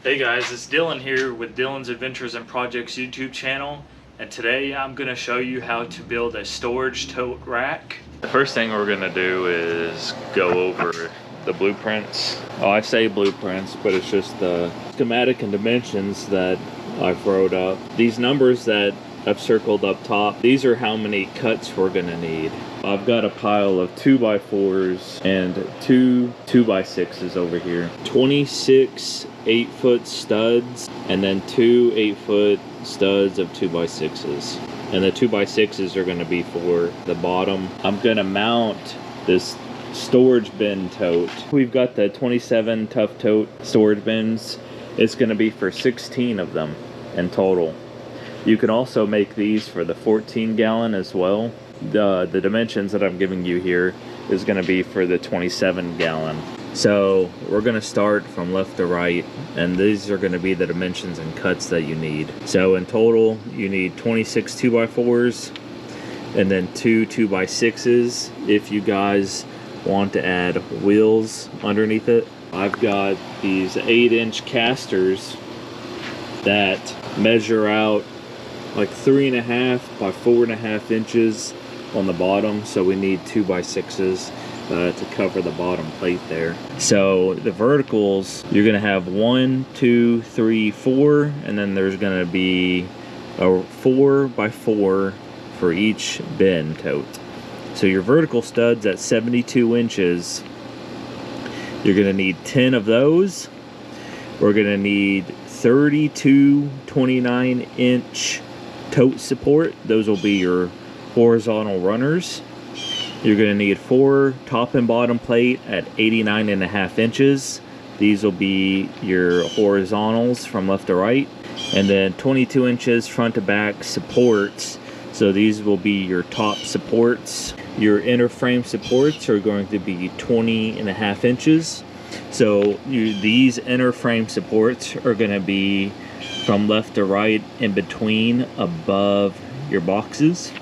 Hey guys, it's Dylan here with Dylan's Adventures and Projects YouTube channel, and today I'm going to show you how to build a storage tote rack. The first thing we're going to do is go over the blueprints. Oh, I say blueprints, but it's just the schematic and dimensions that I've wrote up. These numbers that I've circled up top, these are how many cuts we're going to need. I've got a pile of 2x4s and two 2x6s over here. 26 8-foot studs and then two 8-foot studs of 2x6s. And the 2x6s are going to be for the bottom. I'm going to mount this storage bin tote. We've got the 27 tough tote storage bins. It's going to be for 16 of them in total. You can also make these for the 14 gallon as well. The dimensions that I'm giving you here is going to be for the 27 gallon. So we're going to start from left to right, and these are going to be the dimensions and cuts that you need. So in total you need 26 2x4s and then two 2x6s if you guys want to add wheels underneath it. I've got these 8-inch casters that measure out like 3.5 by 4.5 inches on the bottom, so we need 2x6s to cover the bottom plate there. So the verticals, you're gonna have 1, 2, 3, 4, and then there's gonna be a 4x4 for each bin tote. So your vertical studs at 72 inches, you're gonna need 10 of those. We're gonna need 32 29-inch tote support. Those will be your horizontal runners. You're going to need 4 top and bottom plate at 89.5 inches. These will be your horizontals from left to right. And then 22 inches front to back supports. So these will be your top supports. Your inner frame supports are going to be 20.5 inches. So these inner frame supports are going to be from left to right, in between, above your boxes.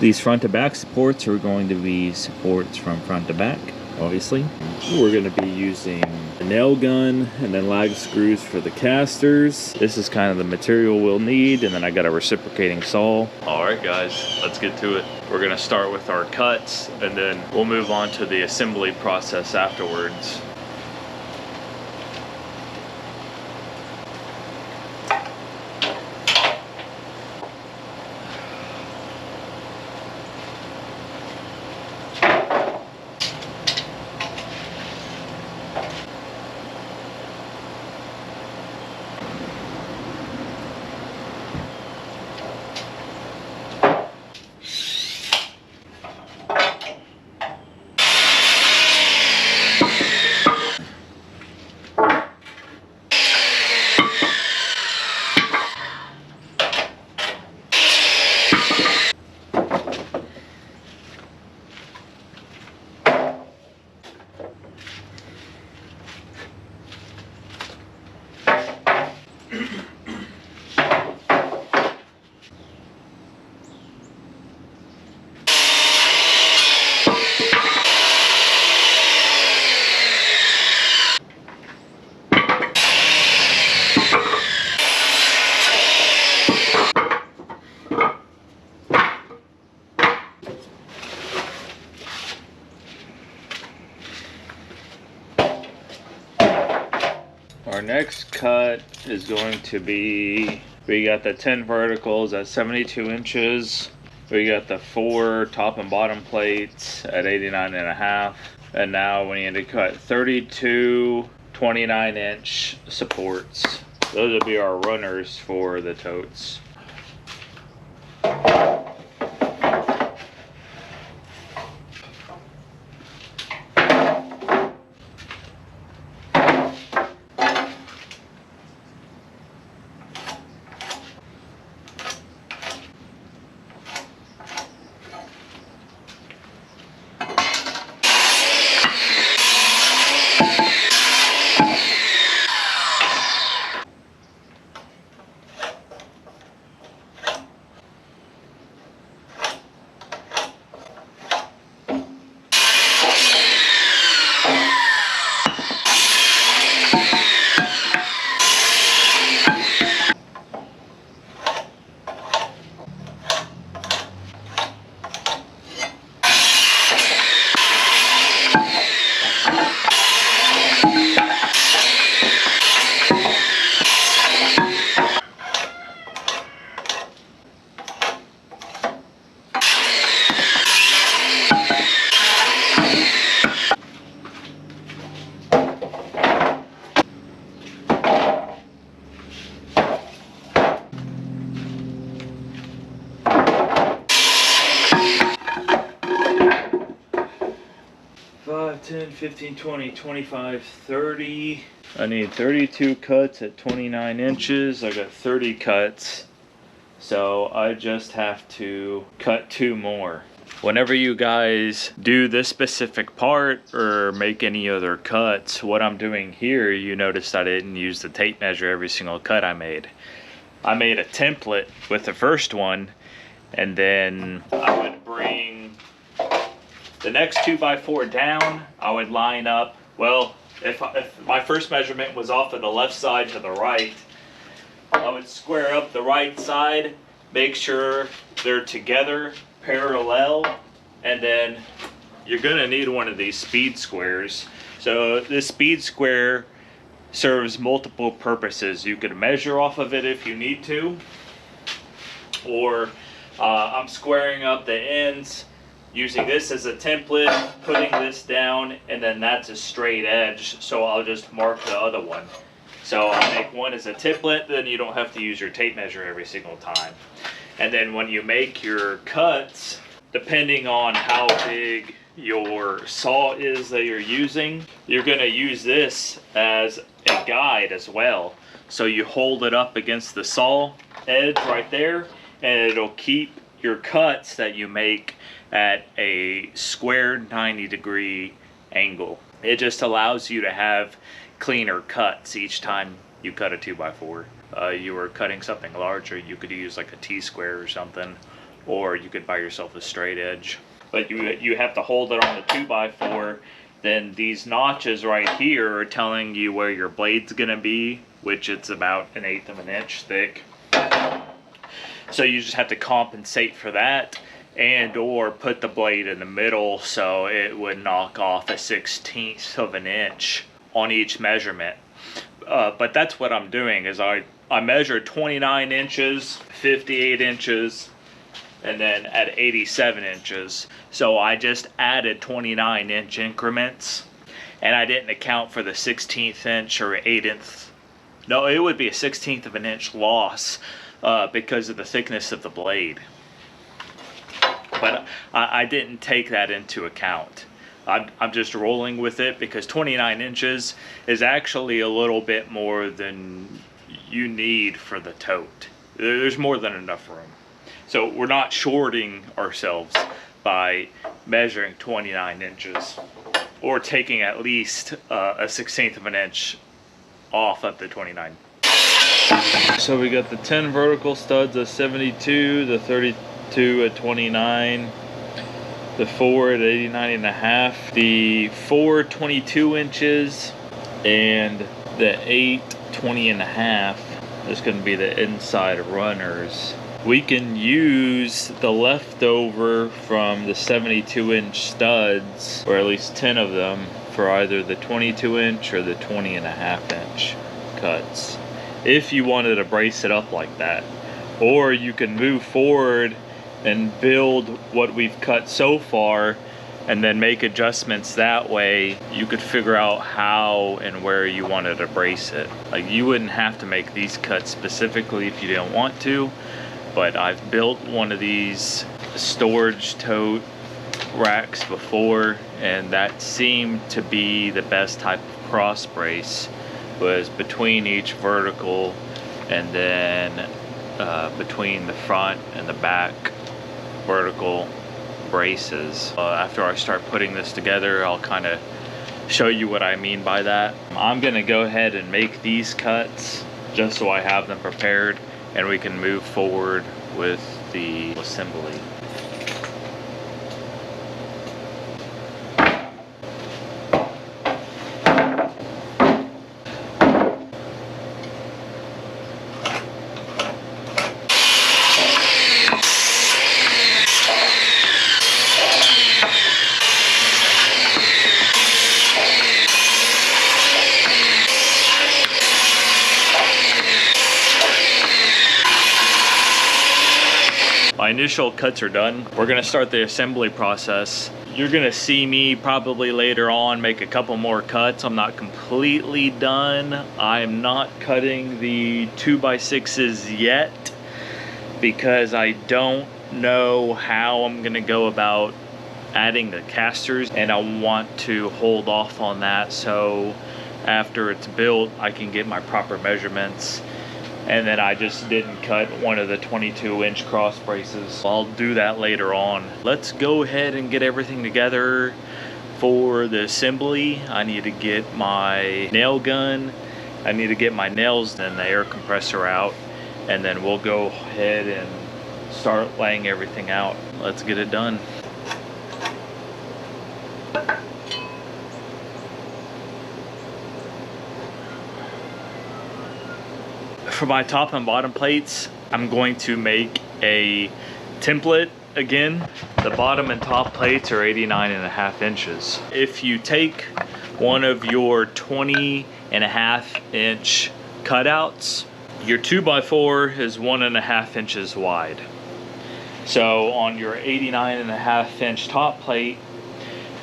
These front to back supports are going to be supports from front to back, obviously. We're going to be using a nail gun and then lag screws for the casters. This is kind of the material we'll need, and then I got a reciprocating saw. Alright guys, let's get to it. We're going to start with our cuts, and then we'll move on to the assembly process afterwards. Our next cut is going to be, we got the 10 verticals at 72 inches. We got the 4 top and bottom plates at 89.5. And now we need to cut 32 29-inch supports. Those will be our runners for the totes. 15, 20, 25, 30. I need 32 cuts at 29 inches. I got 30 cuts. So I just have to cut 2 more. Whenever you guys do this specific part or make any other cuts, what I'm doing here, you noticed I didn't use the tape measure every single cut I made. I made a template with the first one, and then I would bring the next 2x4 down. I would line up, well, if my first measurement was off of the left side to the right, I would square up the right side, make sure they're together, parallel, and then you're gonna need one of these speed squares. So this speed square serves multiple purposes. You could measure off of it if you need to, or I'm squaring up the ends using this as a template, putting this down, and then that's a straight edge, so I'll just mark the other one. So I'll make one as a template, then you don't have to use your tape measure every single time. And then when you make your cuts, depending on how big your saw is that you're using, you're gonna use this as a guide as well. So you hold it up against the saw edge right there, and it'll keep your cuts that you make at a squared 90-degree angle. It just allows you to have cleaner cuts each time you cut a 2x4. You were cutting something larger, you could use like a T-square or something, or you could buy yourself a straight edge. But you have to hold it on the 2x4. Then these notches right here are telling you where your blade's gonna be, which it's about 1/8 of an inch thick. So you just have to compensate for that, and or put the blade in the middle so it would knock off 1/16 of an inch on each measurement. But that's what I'm doing, is I measured 29 inches, 58 inches, and then at 87 inches. So I just added 29-inch increments, and I didn't account for the 16th inch or 1/8. No, it would be a 1/16 of an inch loss because of the thickness of the blade. But I didn't take that into account. I'm just rolling with it because 29 inches is actually a little bit more than you need for the tote. There's more than enough room. So we're not shorting ourselves by measuring 29 inches or taking at least a 1/16 of an inch off of the 29. So we got the 10 vertical studs at 72, the 32 at 29, the 4 at 89.5, the 4 22 inches, and the 8 20.5 is going to be the inside runners. We can use the leftover from the 72-inch studs, or at least 10 of them, for either the 22-inch or the 20.5-inch cuts, if you wanted to brace it up like that. Or you can move forward and build what we've cut so far and then make adjustments that way. You could figure out how and where you wanted to brace it. Like, you wouldn't have to make these cuts specifically if you didn't want to, but I've built one of these storage tote racks before, and that seemed to be the best type of cross brace, was between each vertical and then between the front and the back vertical braces. After I start putting this together, I'll kind of show you what I mean by that. I'm gonna go ahead and make these cuts just so I have them prepared and we can move forward with the assembly. My initial cuts are done. We're gonna start the assembly process. You're gonna see me probably later on make a couple more cuts. I'm not completely done. I'm not cutting the 2x6s yet because I don't know how I'm gonna go about adding the casters, and I want to hold off on that so after it's built I can get my proper measurements. And then I just didn't cut one of the 22-inch cross braces. I'll do that later on. Let's go ahead and get everything together for the assembly. I need to get my nail gun, I need to get my nails and the air compressor out, and then we'll go ahead and start laying everything out. Let's get it done. For my top and bottom plates, I'm going to make a template again. The bottom and top plates are 89.5 inches. If you take one of your 20.5 inch cutouts, your 2x4 is 1.5 inches wide. So on your 89.5 inch top plate,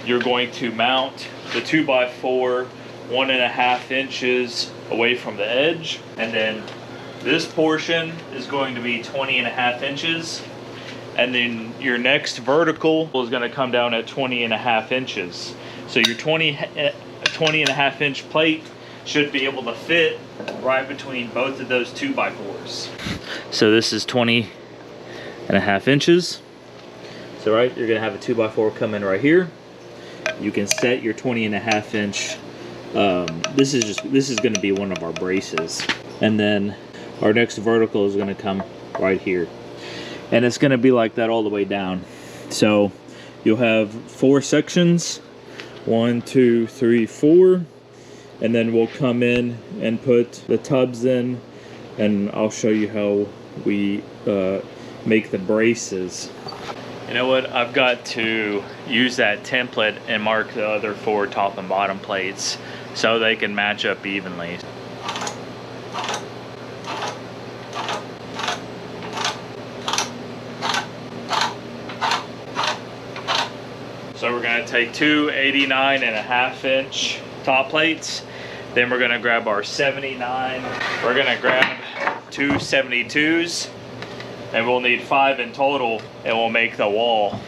you're going to mount the 2x4 1.5 inches away from the edge, and then this portion is going to be 20.5 inches, and then your next vertical is going to come down at 20.5 inches. So your 20.5 inch plate should be able to fit right between both of those 2x4s. So this is 20.5 inches. So right, you're going to have a 2x4 come in right here. You can set your 20.5 inch. This is going to be one of our braces, and then our next vertical is going to come right here, and it's going to be like that all the way down. So you'll have 4 sections, 1, 2, 3, 4, and then we'll come in and put the tubs in, and I'll show you how we make the braces. You know what, I've got to use that template and mark the other 4 top and bottom plates so they can match up evenly. So we're going to take 2 89.5 inch top plates, then we're going to grab our 79, we're going to grab 2 72s, and we'll need 5 in total, and we'll make the wall.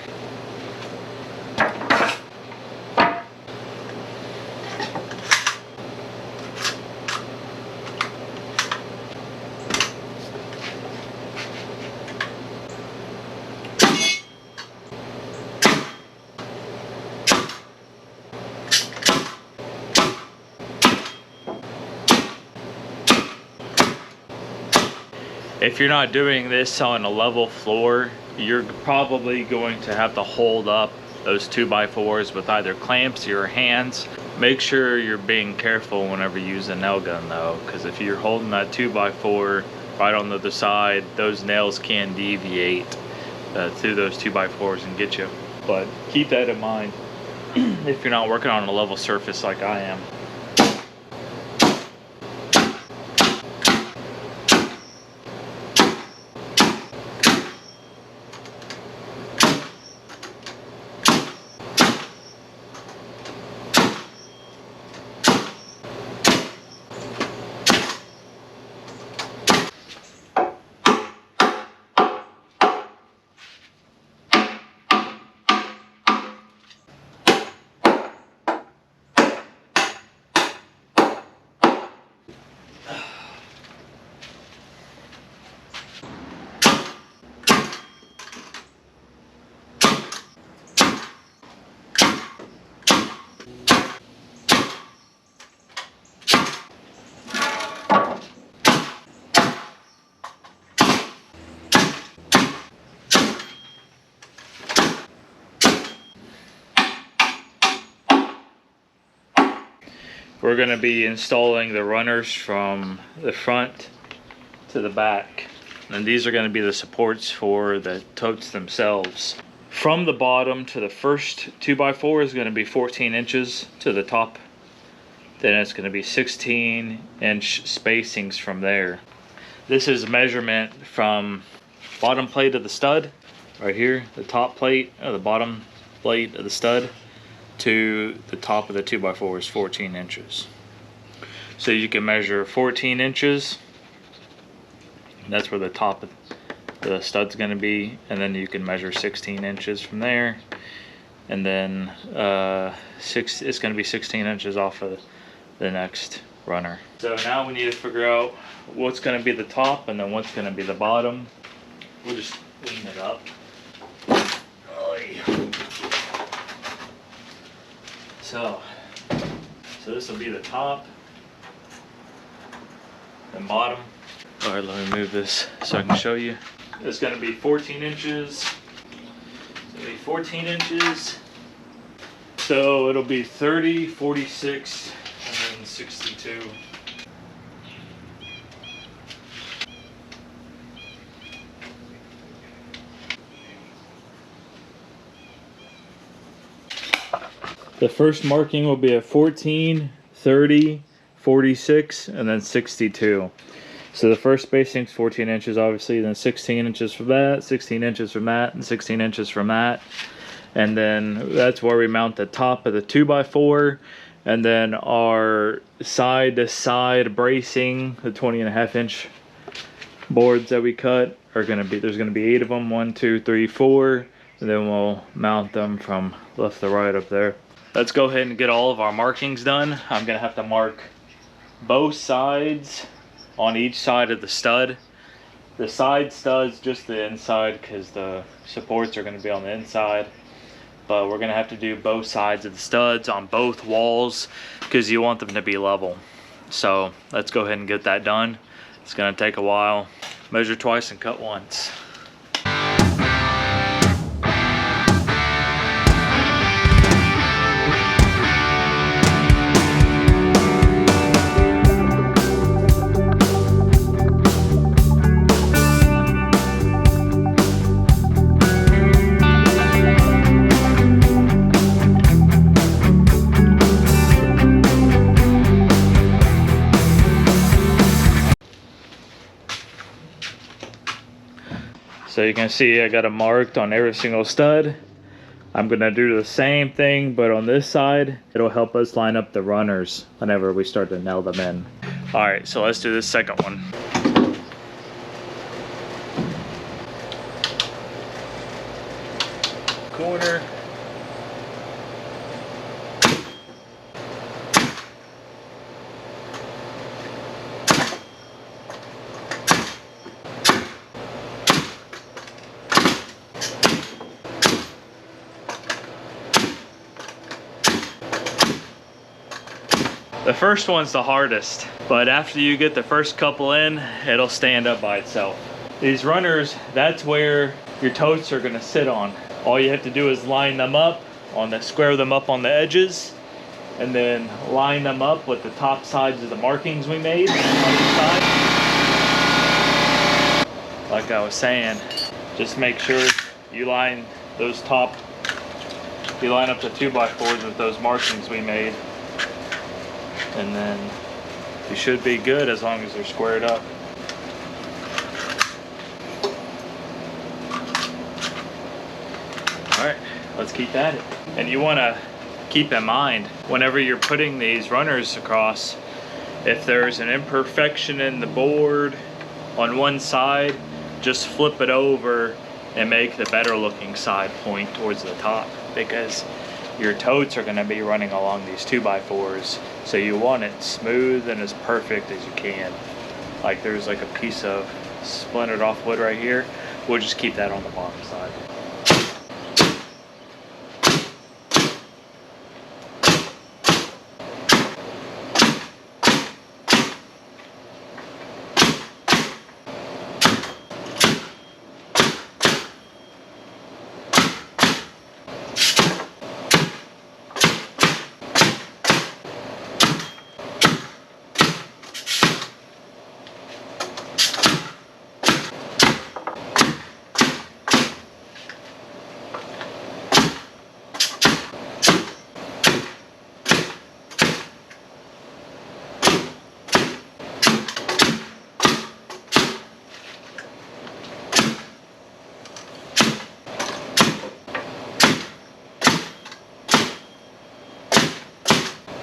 If you're not doing this on a level floor, you're probably going to have to hold up those 2x4s with either clamps or your hands. Make sure you're being careful whenever you use a nail gun though, because if you're holding that 2x4 right on the other side, those nails can deviate through those 2x4s and get you. But keep that in mind if you're not working on a level surface like I am. We're going to be installing the runners from the front to the back, and these are going to be the supports for the totes themselves. From the bottom to the first 2x4 is going to be 14 inches to the top, then it's going to be 16-inch spacings from there. This is a measurement from bottom plate of the stud right here, the top plate or the bottom plate of the stud, to the top of the 2x4 is 14 inches. So you can measure 14 inches, that's where the top of the stud's going to be, and then you can measure 16 inches from there, and then it's going to be 16 inches off of the next runner. So now we need to figure out what's going to be the top and then what's going to be the bottom. We'll just clean it up. So this will be the top and bottom. All right, let me move this so I can show you. It's going to be 14 inches. It's going to be 14 inches. So it'll be 30, 46, and then 62. The first marking will be a 14, 30, 46, and then 62. So the first spacing is 14 inches, obviously, then 16 inches from that, 16 inches from that, and 16 inches from that. And then that's where we mount the top of the 2x4. And then our side-to-side bracing, the 20.5-inch boards that we cut, are going to be, there's going to be 8 of them, 1, 2, 3, 4. And then we'll mount them from left to right up there. Let's go ahead and get all of our markings done. I'm going to have to mark both sides on each side of the stud. The side studs, just the inside, because the supports are going to be on the inside. But we're going to have to do both sides of the studs on both walls because you want them to be level. So let's go ahead and get that done. It's going to take a while. Measure twice and cut once. So you can see I got it marked on every single stud. I'm gonna do the same thing, but on this side, it'll help us line up the runners whenever we start to nail them in. All right, so let's do this second one. Corner. The first one's the hardest, but after you get the first couple in, it'll stand up by itself. These runners, that's where your totes are gonna sit on. All you have to do is line them up, square them up on the edges, and then line them up with the top sides of the markings we made on each side. Like I was saying, just make sure you line those you line up the 2x4s with those markings we made. And then you should be good as long as they're squared up. Alright, let's keep at it. And you want to keep in mind, whenever you're putting these runners across, if there's an imperfection in the board on one side, just flip it over and make the better looking side point towards the top, because your totes are going to be running along these 2x4s, so you want it smooth and as perfect as you can. Like there's like a piece of splintered off wood right here, we'll just keep that on the bottom side.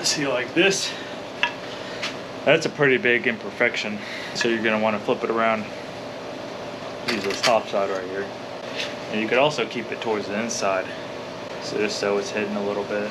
See, like this, that's a pretty big imperfection, so you're going to want to flip it around, use this top side right here, and you could also keep it towards the inside. So just so it's hidden a little bit.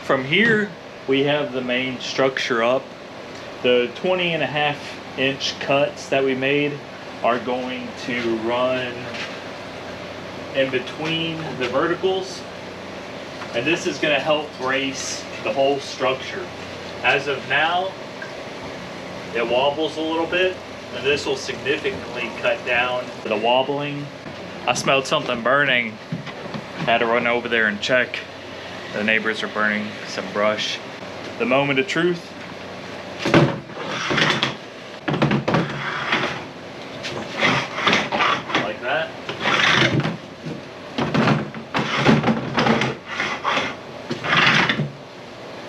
From here, we have the main structure up. The 20.5-inch cuts that we made are going to run in between the verticals, and this is going to help brace the whole structure. As of now, it wobbles a little bit, and this will significantly cut down the wobbling. I smelled something burning. Had to run over there and check. The neighbors are burning some brush. The moment of truth. Like that.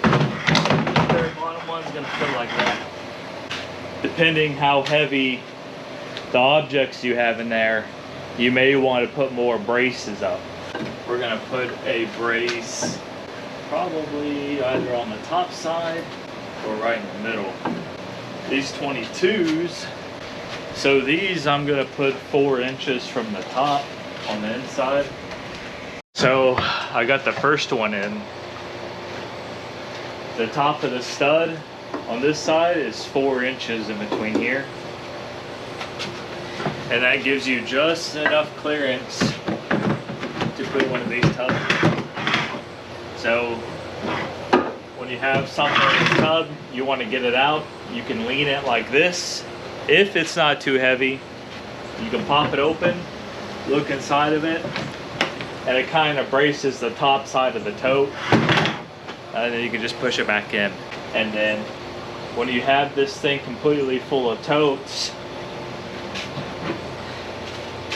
The very bottom one's gonna feel like that. Depending how heavy the objects you have in there, you may want to put more braces up. We're gonna put a brace probably either on the top side or right in the middle. These 22s, so these I'm gonna put 4 inches from the top on the inside. So I got the first one in. The top of the stud on this side is 4 inches in between here. And that gives you just enough clearance to put one of these tubs in. So when you have something in the tub, you want to get it out, you can lean it like this. If it's not too heavy, you can pop it open, look inside of it, and it kind of braces the top side of the tote. And then you can just push it back in. And then when you have this thing completely full of totes,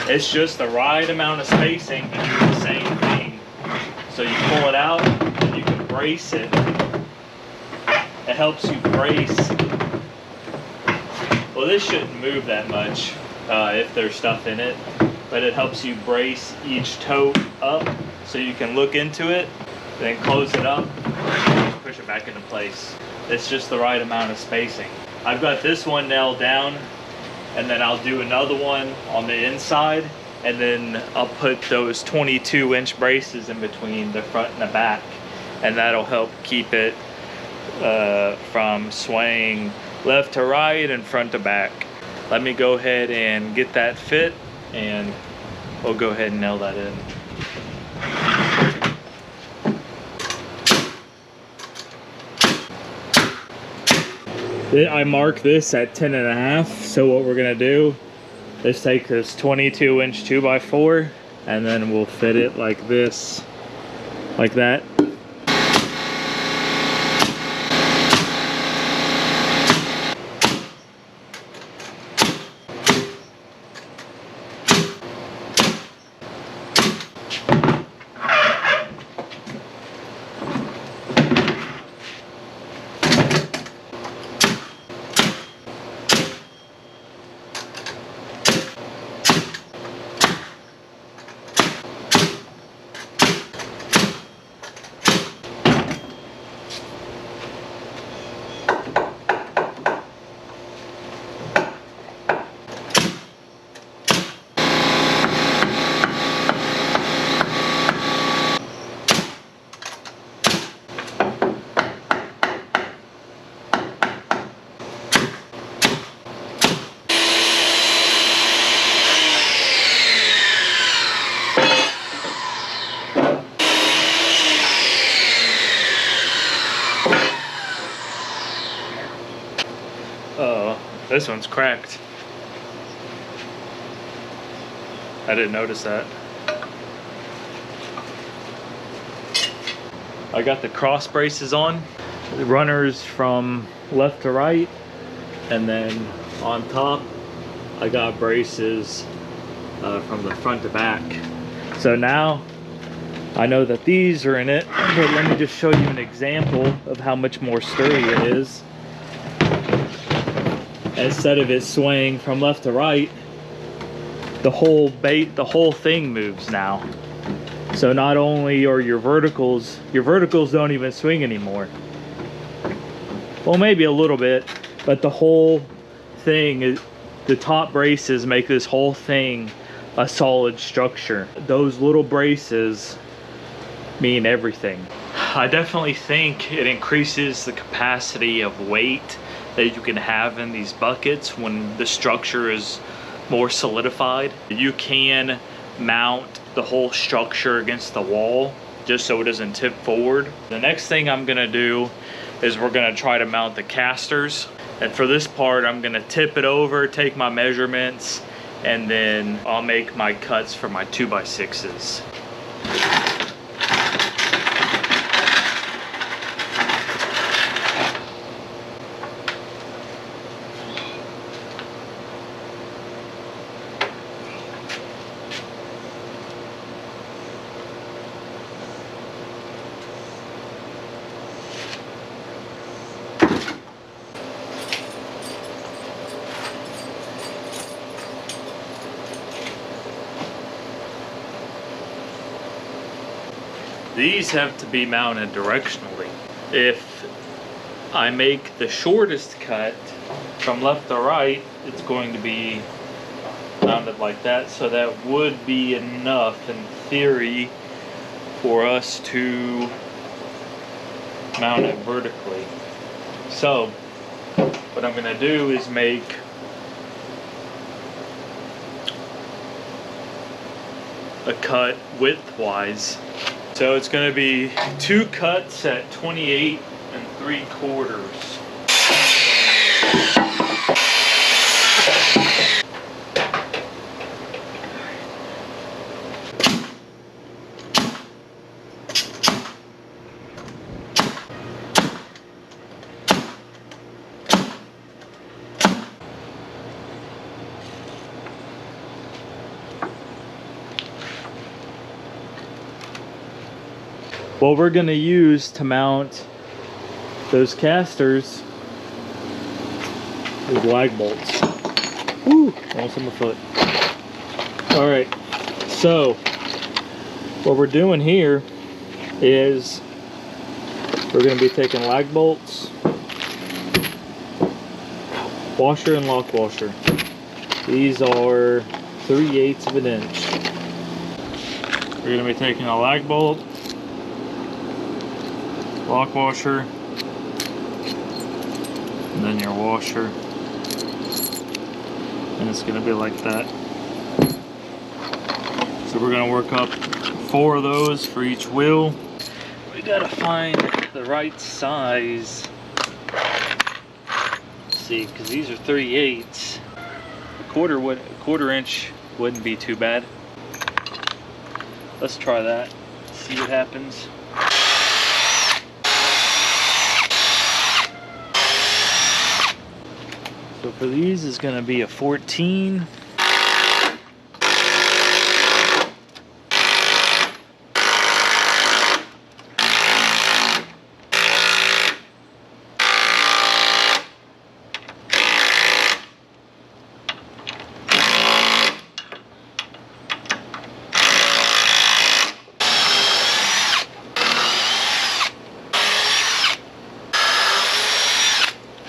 it's just the right amount of spacing to do the same thing. So you pull it out and you can brace it. It helps you brace. Well, this shouldn't move that much if there's stuff in it, but it helps you brace each tote up so you can look into it, then close it up, and push it back into place. It's just the right amount of spacing. I've got this one nailed down, and then I'll do another one on the inside, and then I'll put those 22-inch braces in between the front and the back, and that'll help keep it from swaying left to right and front to back. Let me go ahead and get that fit, and we'll go ahead and nail that in. I mark this at 10.5. So what we're gonna do is take this 22-inch 2x4 and then we'll fit it like this, like that. This one's cracked. I didn't notice that. I got the cross braces on, the runners from left to right, and then on top I got braces from the front to back. So now I know that these are in it, but let me just show you an example of how much more sturdy it is. Instead of it swaying from left to right, the whole thing moves now. So not only are your verticals don't even swing anymore. Well, maybe a little bit, but the whole thing, the top braces make this whole thing a solid structure. Those little braces mean everything. I definitely think it increases the capacity of weight that you can have in these buckets when the structure is more solidified. You can mount the whole structure against the wall just so it doesn't tip forward. The next thing I'm gonna do is we're gonna try to mount the casters. And for this part, I'm gonna tip it over, take my measurements, and then I'll make my cuts for my 2x6s. These have to be mounted directionally. If I make the shortest cut from left to right, it's going to be mounted like that. So that would be enough in theory for us to mount it vertically. So what I'm gonna do is make a cut widthwise. So it's going to be 2 cuts at 28 3/4. What we're going to use to mount those casters is lag bolts. Woo! Almost on my foot. Alright, so what we're doing here is we're going to be taking lag bolts, washer and lock washer. These are 3/8 of an inch. We're going to be taking a lag bolt, lock washer, and then your washer, and it's going to be like that. So we're going to work up 4 of those for each wheel. We got to find the right size see, because these are 3/8. A quarter inch wouldn't be too bad. Let's try that. See what happens. So for these is going to be a 14.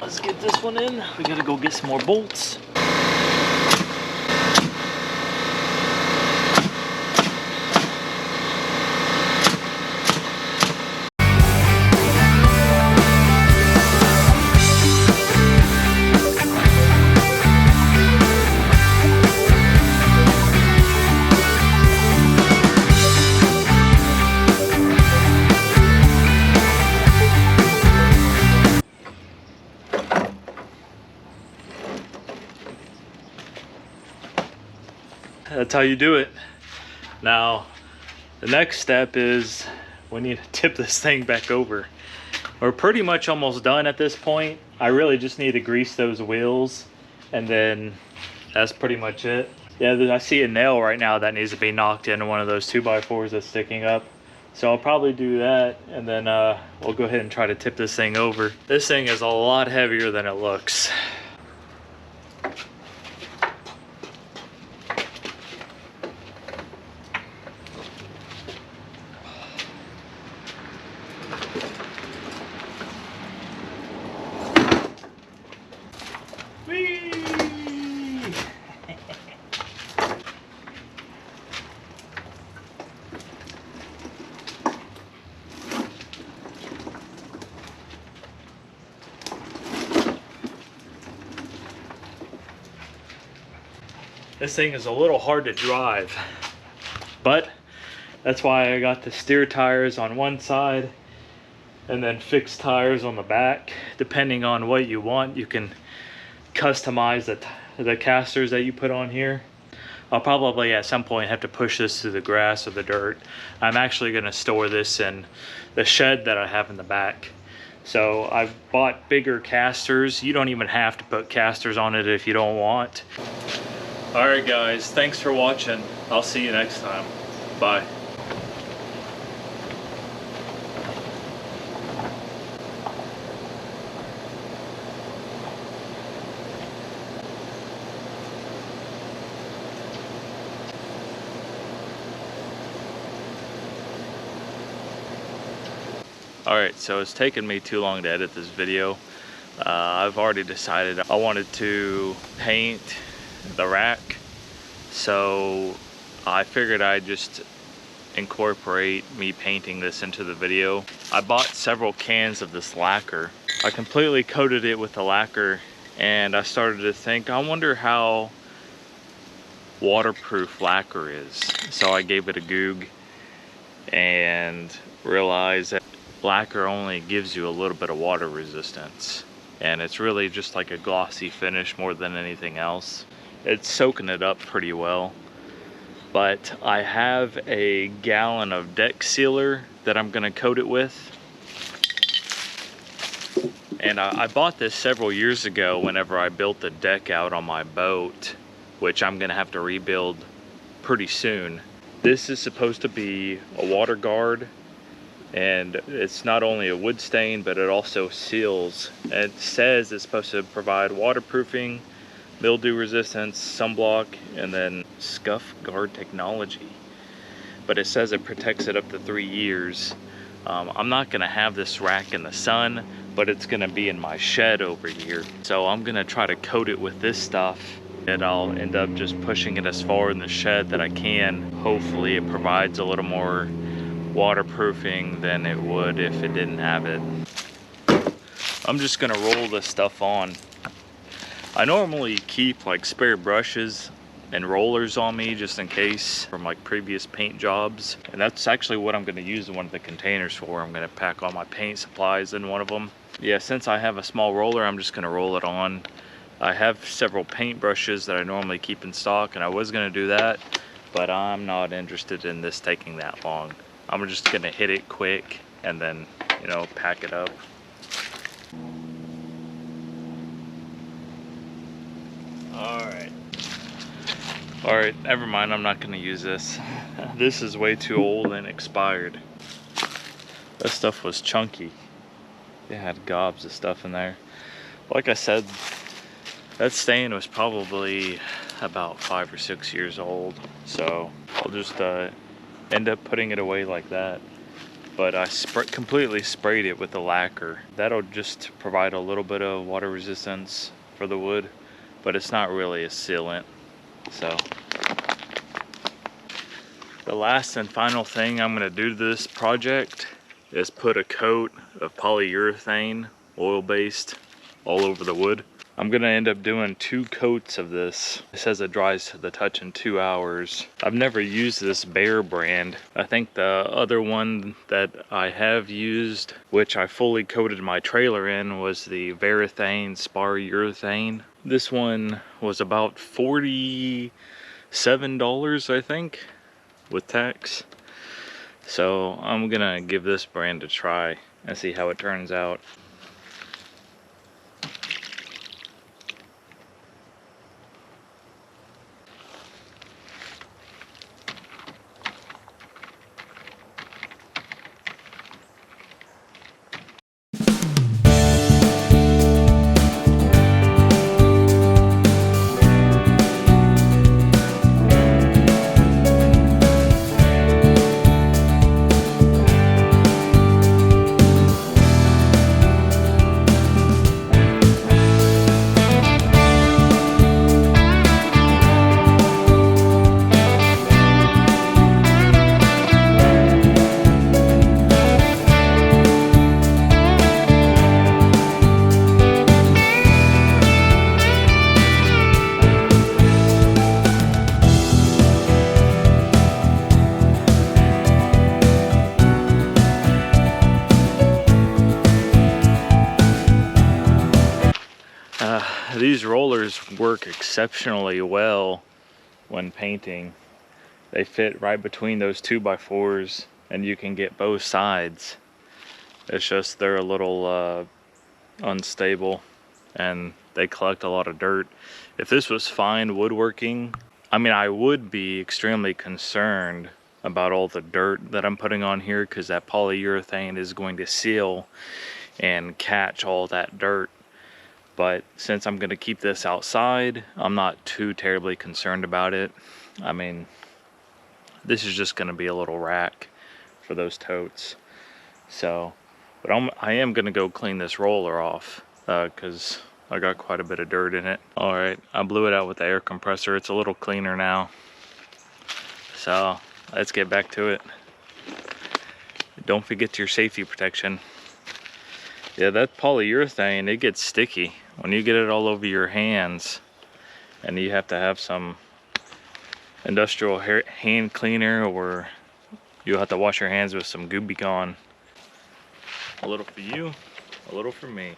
Let's get this one in. We gotta go get some more bolts. That's how you do it. Now, the next step is we need to tip this thing back over. We're pretty much almost done at this point. I really just need to grease those wheels, and then that's pretty much it. Yeah, I see a nail right now that needs to be knocked into one of those 2x4s that's sticking up. So I'll probably do that, and then we'll go ahead and try to tip this thing over. This thing is a lot heavier than it looks. This thing is a little hard to drive, but that's why I got the steer tires on one side and then fixed tires on the back. Depending on what you want, you can customize the casters that you put on here. I'll probably at some point have to push this through the grass or the dirt. I'm actually going to store this in the shed that I have in the back. So I've bought bigger casters. You don't even have to put casters on it if you don't want. Alright guys, thanks for watching. I'll see you next time. Bye. Alright, so it's taken me too long to edit this video. I've already decided I wanted to paint the rack, so I figured I'd just incorporate me painting this into the video. I bought several cans of this lacquer. I completely coated it with the lacquer, and I started to think, I wonder how waterproof lacquer is. So I gave it a goog and realized that lacquer only gives you a little bit of water resistance, and it's really just like a glossy finish more than anything else. It's soaking it up pretty well. But I have a gallon of deck sealer that I'm gonna coat it with. And I bought this several years ago whenever I built the deck out on my boat, which I'm gonna have to rebuild pretty soon. This is supposed to be a water guard, and it's not only a wood stain, but it also seals. It says it's supposed to provide waterproofing, mildew resistance, sunblock, and then scuff guard technology. But it says it protects it up to 3 years. I'm not gonna have this rack in the sun, but it's gonna be in my shed over here. So I'm gonna try to coat it with this stuff, and I'll end up just pushing it as far in the shed that I can. Hopefully it provides a little more waterproofing than it would if it didn't have it. I'm just gonna roll this stuff on. I normally keep like spare brushes and rollers on me just in case from like previous paint jobs, and that's actually what I'm going to use one of the containers for. I'm going to pack all my paint supplies in one of them. Yeah, since I have a small roller, I'm just going to roll it on. I have several paint brushes that I normally keep in stock, and I was gonna do that, but I'm not interested in this taking that long. I'm just gonna hit it quick and then, you know, pack it up. All right, never mind, I'm not gonna use this. This is way too old and expired. That stuff was chunky. It had gobs of stuff in there. Like I said, that stain was probably about 5 or 6 years old. So I'll just end up putting it away like that. But I completely sprayed it with the lacquer. That'll just provide a little bit of water resistance for the wood, but it's not really a sealant. So the last and final thing I'm gonna do to this project is put a coat of polyurethane, oil-based, all over the wood. I'm gonna end up doing 2 coats of this. It says it dries to the touch in 2 hours. I've never used this Bear brand. I think the other one that I have used, which I fully coated my trailer in, was the Varathane Spar Urethane. This one was about $47, I think, with tax. So I'm gonna give this brand a try and see how it turns out. These rollers work exceptionally well when painting. They fit right between those 2x4s and you can get both sides. It's just they're a little unstable and they collect a lot of dirt. If this was fine woodworking, I mean, I would be extremely concerned about all the dirt that I'm putting on here, because that polyurethane is going to seal and catch all that dirt. But since I'm going to keep this outside, I'm not too terribly concerned about it. I mean, this is just going to be a little rack for those totes. So, but I am going to go clean this roller off because I got quite a bit of dirt in it. All right, I blew it out with the air compressor. It's a little cleaner now. So let's get back to it. Don't forget your safety protection. Yeah, that polyurethane, it gets sticky when you get it all over your hands, and you have to have some industrial hand cleaner, or you'll have to wash your hands with some Gooby Gone. A little for you, a little for me.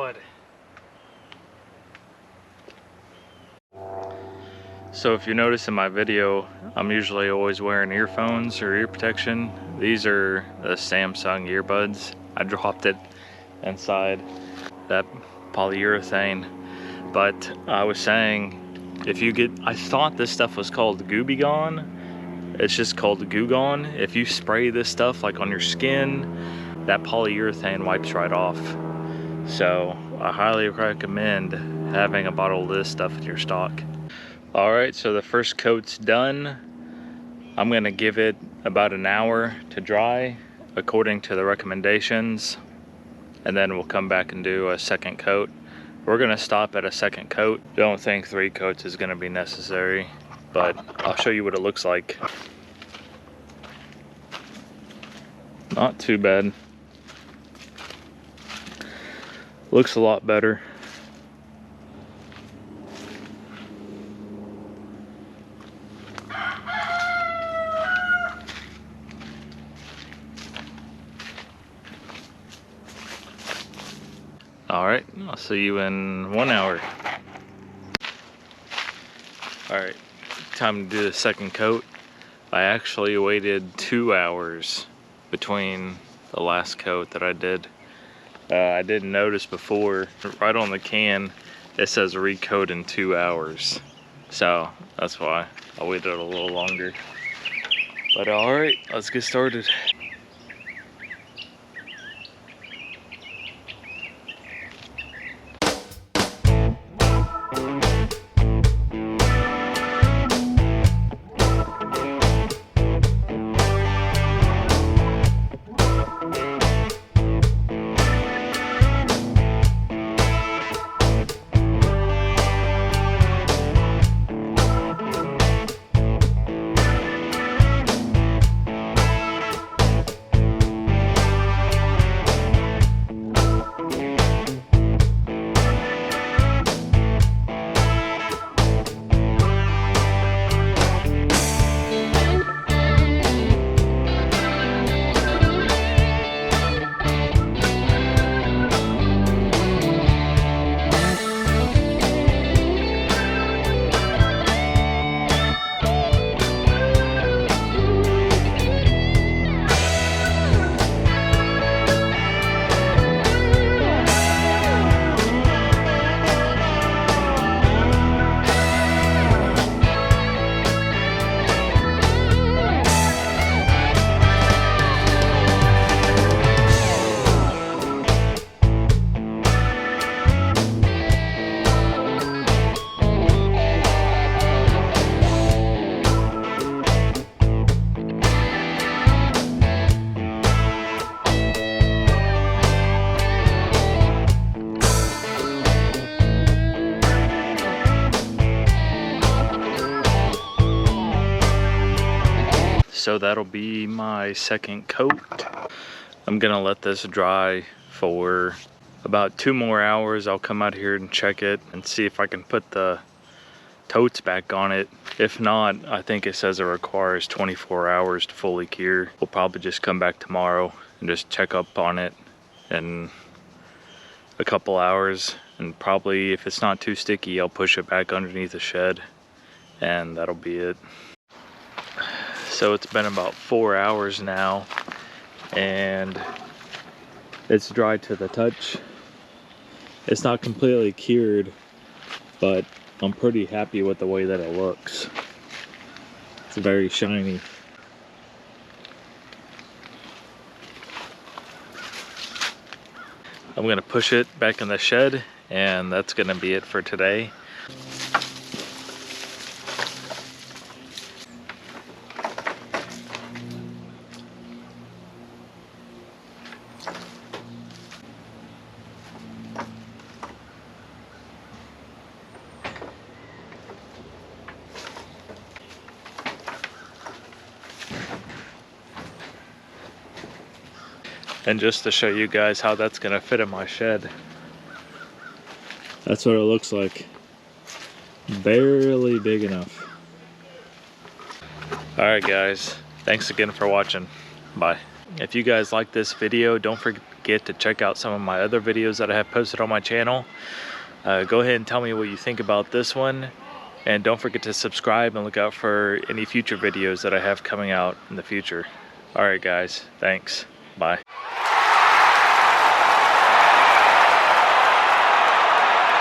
mud. So if you notice in my video, I'm usually always wearing earphones or ear protection. These are the Samsung earbuds. I dropped it inside that polyurethane. But I was saying, if you get, I thought this stuff was called Gooby Gone. It's just called Goo Gone. If you spray this stuff like on your skin, that polyurethane wipes right off. So I highly recommend having a bottle of this stuff in your stock. All right, so the first coat's done. I'm gonna give it about an hour to dry according to the recommendations, and then we'll come back and do a second coat. We're gonna stop at a second coat. Don't think 3 coats is gonna be necessary, but I'll show you what it looks like. Not too bad. Looks a lot better. All right, I'll see you in 1 hour. All right, time to do the second coat. I actually waited 2 hours between the last coat that I did. I didn't notice before, right on the can, it says recoat in 2 hours. So that's why I waited a little longer. But all right, let's get started. So that'll be my second coat. I'm gonna let this dry for about 2 more hours. I'll come out here and check it and see if I can put the totes back on it. If not, I think it says it requires 24 hours to fully cure. We'll probably just come back tomorrow and just check up on it in a couple hours, and probably if it's not too sticky, I'll push it back underneath the shed, and that'll be it. So it's been about 4 hours now, and it's dry to the touch. It's not completely cured, but I'm pretty happy with the way that it looks. It's very shiny. I'm gonna push it back in the shed, and that's gonna be it for today. And just to show you guys how that's gonna fit in my shed. That's what it looks like. Barely big enough. Alright guys, thanks again for watching. Bye. If you guys like this video, don't forget forget to check out some of my other videos that I have posted on my channel. Go ahead and tell me what you think about this one. And don't forget to subscribe and look out for any future videos that I have coming out in the future. Alright guys, thanks. Bye.